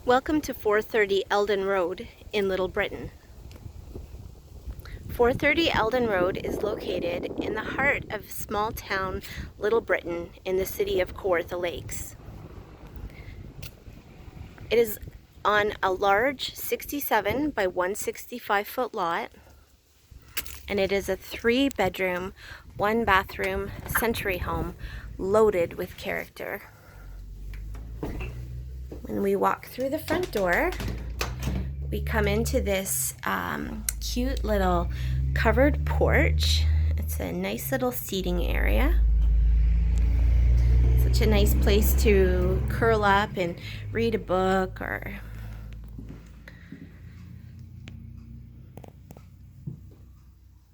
Welcome to 430 Eldon Road in Little Britain. 430 Eldon Road is located in the heart of small town Little Britain in the city of Kawartha Lakes. It is on a large 67 by 165 foot lot, and it is a 3-bedroom, 1-bathroom century home loaded with character. When we walk through the front door, we come into this cute little covered porch. It's a nice little seating area. Such a nice place to curl up and read a book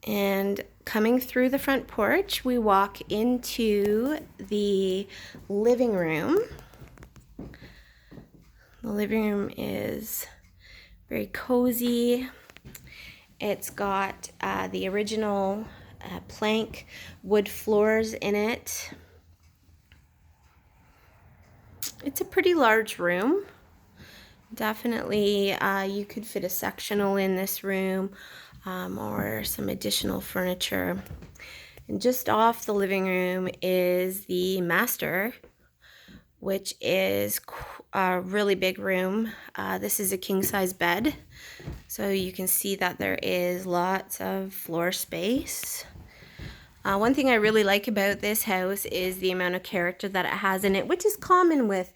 And coming through the front porch, we walk into the living room. The living room is very cozy. It's got the original plank wood floors in it. It's a pretty large room. Definitely you could fit a sectional in this room or some additional furniture. And just off the living room is the master, which is a really big room. This is a king-size bed, so you can see that there is lots of floor space. One thing I really like about this house is the amount of character that it has in it, which is common with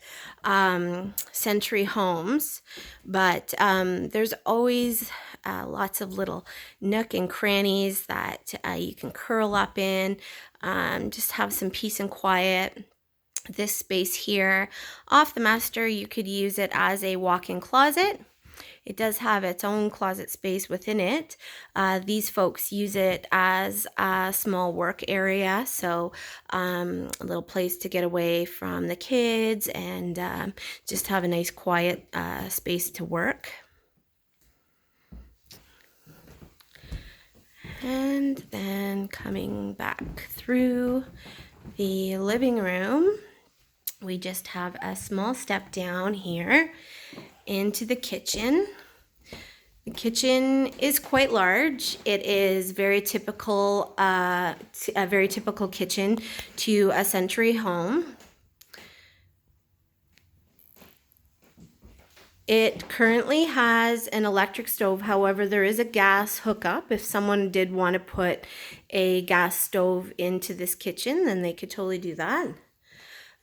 century homes, but there's always lots of little nook and crannies that you can curl up in, just have some peace and quiet. This space here off the master, you could use it as a walk-in closet. It does have its own closet space within it. These folks use it as a small work area, so a little place to get away from the kids and just have a nice quiet space to work. And then coming back through the living room, we just have a small step down here into the kitchen. The kitchen is quite large. It is very typical, a very typical kitchen to a century home. It currently has an electric stove. However, there is a gas hookup. If someone did want to put a gas stove into this kitchen, then they could totally do that.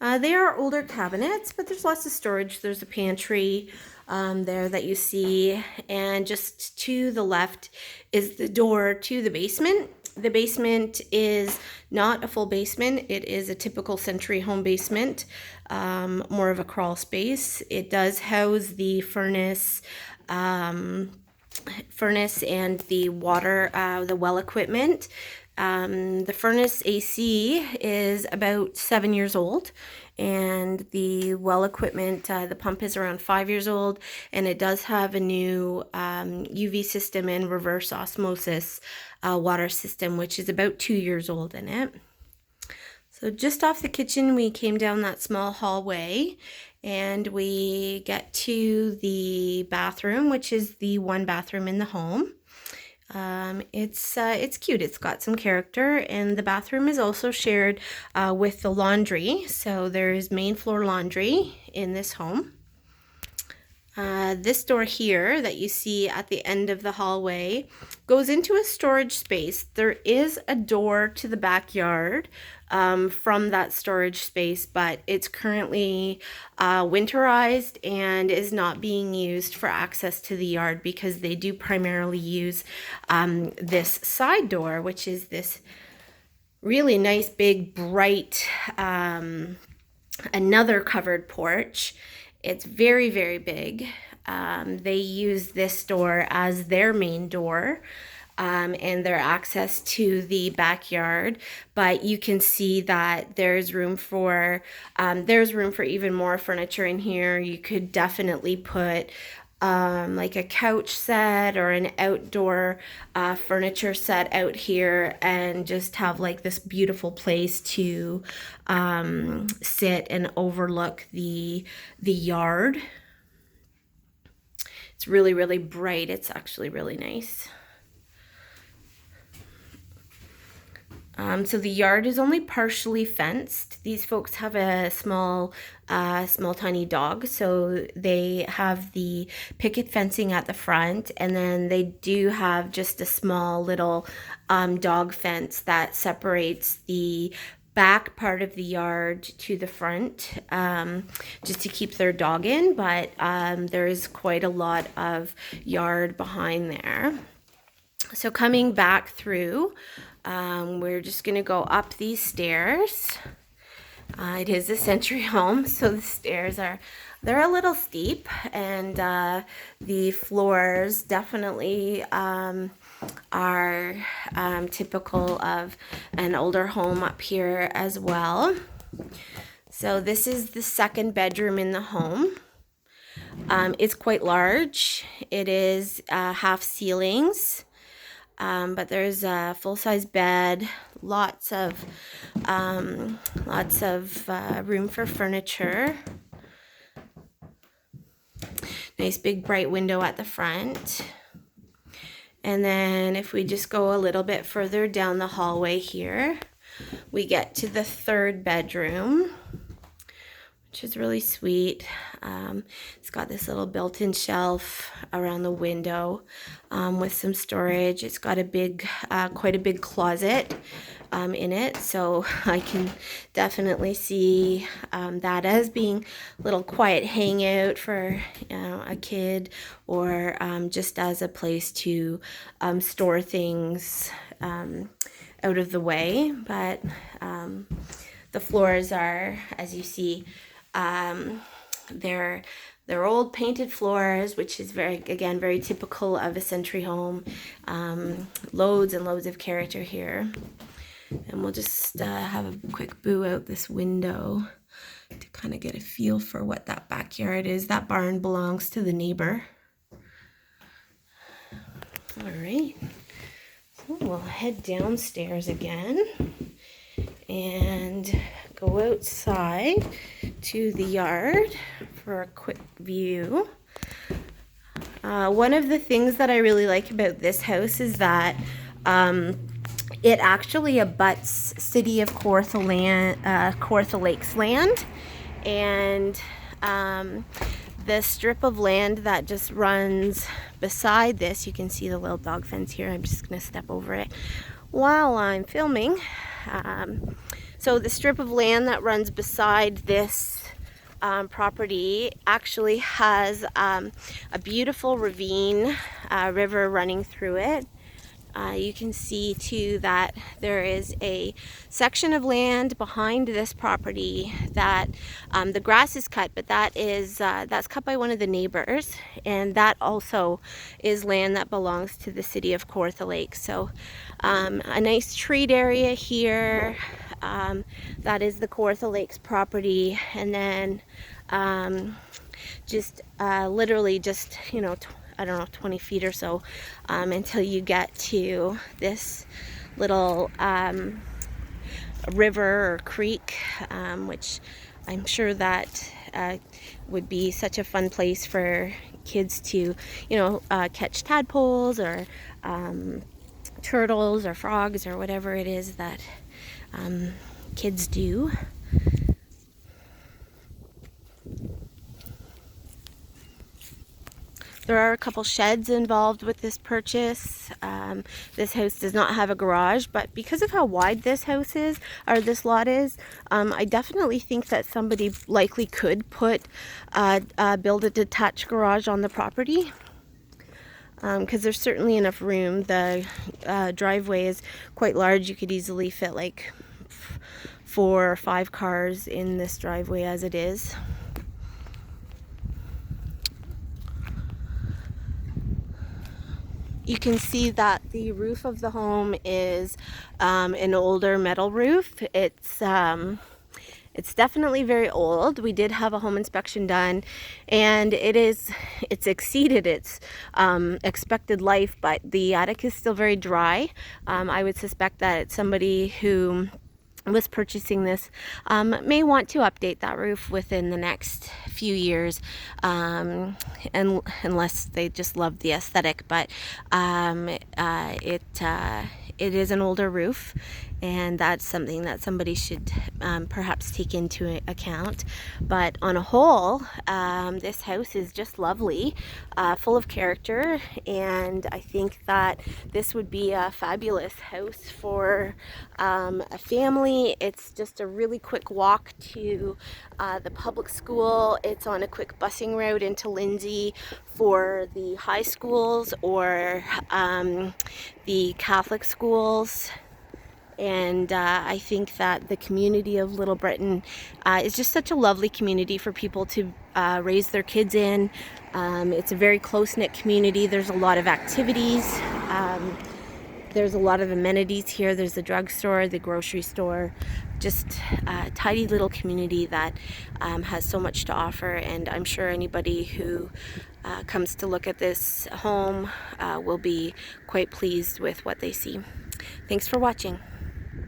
They are older cabinets, but there's lots of storage. There's a pantry there that you see, and just to the left is the door to the basement. The basement is not a full basement. It is a typical century home basement, more of a crawl space. It does house the furnace and the water, the well equipment. The furnace AC is about 7 years old, and the well equipment, the pump is around 5 years old, and it does have a new UV system and reverse osmosis water system, which is about 2 years old in it. So just off the kitchen, we came down that small hallway and we get to the bathroom, which is the one bathroom in the home. It's cute. It's got some character, and the bathroom is also shared with the laundry. So there's main floor laundry in this home. This door here that you see at the end of the hallway goes into a storage space. There is a door to the backyard from that storage space, but it's currently winterized and is not being used for access to the yard because they do primarily use this side door, which is this really nice, big, bright, another covered porch. It's very, very big. They use this door as their main door and their access to the backyard. But you can see that there's room for even more furniture in here. You could definitely put like a couch set or an outdoor furniture set out here and just have like this beautiful place to sit and overlook the yard. it's really, really bright. It's actually really nice. So the yard is only partially fenced. These folks have a small tiny dog, so they have the picket fencing at the front, and then they do have just a small little dog fence that separates the back part of the yard to the front, just to keep their dog in, but there is quite a lot of yard behind there. So coming back through, we're just going to go up these stairs. It is a century home, so the stairs they're a little steep, and the floors definitely are typical of an older home up here as well. So this is the second bedroom in the home. It's quite large. It is half ceilings. But there's a full-size bed, lots of room for furniture. Nice big bright window at the front. And then if we just go a little bit further down the hallway here, we get to the third bedroom, which is really sweet. It's got this little built-in shelf around the window with some storage. It's got a big, quite a big closet in it, so I can definitely see that as being a little quiet hangout for a kid, or just as a place to store things out of the way. But the floors are, as you see, they're old painted floors, which is very typical of a century home. Loads and loads of character here. And we'll just have a quick boo out this window to kind of get a feel for what that backyard is. That barn belongs to the neighbor. All right, so we'll head downstairs again and go outside to the yard for a quick view. One of the things that I really like about this house is that it actually abuts City of Kawartha Lakes land, and the strip of land that just runs beside this, you can see the little dog fence here. I'm just going to step over it while I'm filming. So the strip of land that runs beside this property actually has a beautiful ravine, river running through it. You can see too that there is a section of land behind this property that the grass is cut, but that's cut by one of the neighbors, and that also is land that belongs to the City of Kawartha Lakes. So a nice treed area here. That is the Kawartha Lakes property, and then literally just, I don't know, 20 feet or so until you get to this little river or creek, which I'm sure that would be such a fun place for kids to, catch tadpoles or turtles or frogs or whatever it is that kids do. There are a couple sheds involved with this purchase. This house does not have a garage, but because of how wide this house is, or this lot is, I definitely think that somebody likely could build a detached garage on the property, because there's certainly enough room. The driveway is quite large. You could easily fit like 4 or 5 cars in this driveway as it is. You can see that the roof of the home is an older metal roof. It's definitely very old. We did have a home inspection done, and it's exceeded its expected life, but the attic is still very dry. I would suspect that it's somebody who was purchasing this may want to update that roof within the next few years, and unless they just love the aesthetic. But it is an older roof, and that's something that somebody should perhaps take into account. But on a whole, this house is just lovely, full of character, and I think that this would be a fabulous house for a family. It's just a really quick walk to the public school. It's on a quick busing route into Lindsay for the high schools or the Catholic schools. And I think that the community of Little Britain is just such a lovely community for people to raise their kids in. It's a very close-knit community. There's a lot of activities. There's a lot of amenities here. There's the drugstore, the grocery store, just a tidy little community that has so much to offer. And I'm sure anybody who comes to look at this home will be quite pleased with what they see. Thanks for watching.